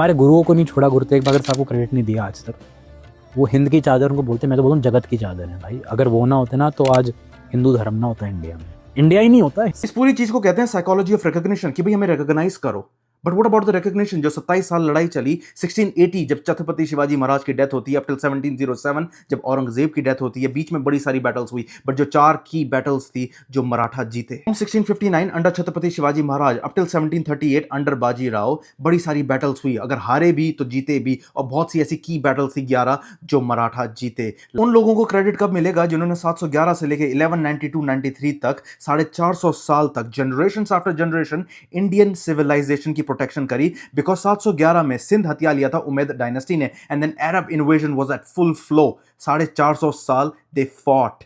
हमारे गुरुओं को नहीं छोड़ा, गुरु तेग बहादुर साहब को क्रेडिट नहीं दिया आज तक। वो हिंद की चादर उनको बोलते, मैं तो बोलता हूँ जगत की चादर है भाई। अगर वो ना होते ना तो आज हिंदू धर्म ना होता इंडिया में, इंडिया ही नहीं होता है। इस पूरी चीज को कहते हैं साइकोलॉजी ऑफ रिकॉग्निशन कि भाई हमें रिकॉग्नाइज करो। But what about the recognition? जो 27 साल लड़ाई चली, 1680 जब छत्रपति शिवाजी महाराज की डेथ होती है, अप टिल 1707 जब औरंगजेब की डेथ होती है, बीच में बड़ी सारी बैटल्स हुई, बट जो 4 की बैटल्स थी जो मराठा जीते। 1659 under Chhatrapati Shivaji Maharaj up till 1738 under बाजी राव बड़ी सारी बैटल्स हुई, अगर हारे भी तो जीते भी, और बहुत सी ऐसी की बैटल्स थी 11 जो मराठा जीते। उन लोगों को क्रेडिट कब मिलेगा जिन्होंने 711 से लेकर 1192-93 तक 450 साल तक generation after generation Indian civilization की प्रोटेक्शन करी। बिकॉज 711 में सिंध हथिया लिया था उमैद डायनेस्टी ने, and then Arab invasion was at full flow. 450 साल दे फॉट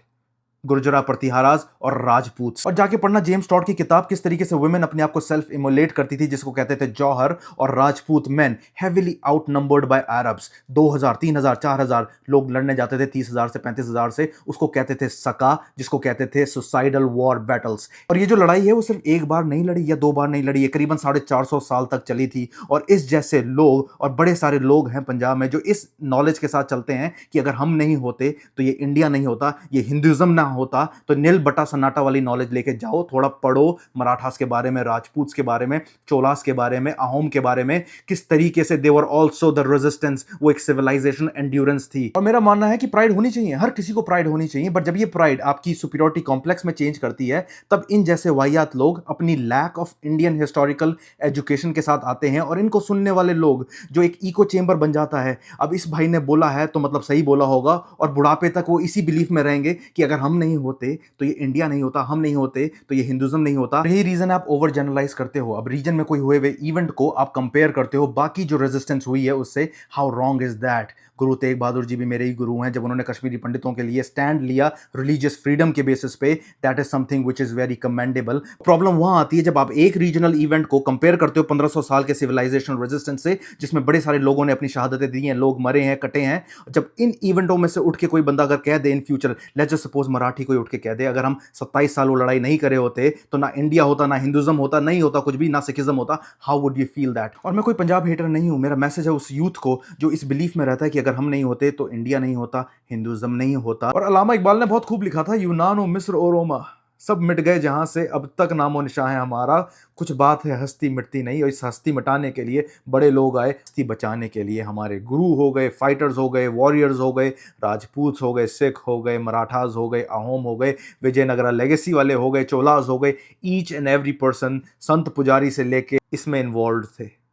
गुर्जरा प्रतिहाराज और राजपूत। और जाके पढ़ना जेम्स टॉड की किताब, किस तरीके से वुमेन अपने आप को सेल्फ इमोलेट करती थी, जिसको कहते थे जौहर, और Rajput man heavily outnumbered by Arabs. 2000 3000 4000 लोग लड़ने जाते थे 30,000 से 35,000 से, उसको कहते थे सका, जिसको कहते थे सुसाइडल वॉर बैटल्स। और ये जो लड़ाई है वो सिर्फ एक बार नहीं लड़ी या 2 बार नहीं लड़ी, ये करीबन 450 साल तक चली थी। और इस जैसे लोग और बड़े सारे लोग हैं पंजाब में जो इस नॉलेज के साथ चलते हैं कि अगर हम नहीं होते तो ये इंडिया नहीं होता, ये हिंदुइज्म ना होता। तो नील बटा सन्नाटा वाली नॉलेज लेके जाओ, थोड़ा पढ़ो मराठास के बारे में, राजपूत के बारे में, चोलास के बारे में, अहोम के बारे में, किस तरीके से दे वर आल्सो द रेजिस्टेंस, वो एक सिविलाइजेशन एंड्योरेंस थी। और मेरा मानना है कि प्राइड होनी चाहिए, हर किसी को प्राइड होनी चाहिए, बट जब ये प्राइड आपकी सुपीरियरिटी कॉम्प्लेक्स में चेंज करती है, तब इन जैसे वाहियात लोग अपनी lack of Indian historical education के साथ आते हैं। और इनको सुनने वाले लोग जो एक इको चेंबर बन जाता है, अब इस भाई ने बोला है तो मतलब सही बोला होगा, और बुढ़ापे तक वो इसी बिलीफ में रहेंगे कि अगर हम नहीं होते तो ये इंडिया नहीं होता, हम नहीं होते तो ये हिंदुइज्म नहीं होता। यही रीजन आप ओवर जनरलाइज करते हो। अब रीजन में कोई हुए हुए इवेंट को आप कंपेयर करते हो बाकी जो रेजिस्टेंस हुई है उससे। How wrong is that? Guru Tegh Bahadur ji भी मेरे ही गुरु हैं। जब उन्होंने कश्मीरी पंडितों के लिए स्टैंड लिया रिलीजियस फ्रीडम के बेसिस पे, that is something which is very commendable. Problem वहां आती है जब आप एक रीजनल इवेंट को कंपेयर करते हो 1500 साल के सिविलाइजेशन रेजिस्टेंस से, जिसमें बड़े सारे लोगों ने अपनी शहादतें दी हैं, लोग मरे हैं, कटे हैं। जब इन इवेंटों में से उठ के कोई बंदा अगर कह दे in future, let's just suppose Marathi कोई उठ के कह दे, अगर हम 27 साल वो लड़ाई नहीं करे होते तो ना इंडिया होता, ना हिंदुइज्म होता, नहीं होता कुछ भी, ना सिखिज्म होता, how would you feel that? और मैं कोई पंजाब हेटर नहीं हूं, मेरा मैसेज है उस यूथ को जो इस बिलीफ में रहता है कि अगर हम नहीं होते तो इंडिया नहीं होता, हिंदुइज्म नहीं होता। और अल्लामा इकबाल ने बहुत खूब लिखा था, यूनान और मिस्र और रोमा सब मिट गए जहां से, अब तक नामो निशान है हमारा। कुछ बात है हस्ती मिटती नहीं, और इस हस्ती मिटाने के लिए बड़े लोग आए, हस्ती बचाने के लिए हमारे गुरु हो गए, फाइटर्स हो गए, वॉरियर्स हो गए, राजपूत हो गए, सिख हो गए, मराठास हो गए, अहोम हो गए, विजयनगरा लेगेसी वाले हो गए, चोलास हो गए। ईच एंड एवरी पर्सन, संत पुजारी से लेके इसमें इन्वॉल्व थे।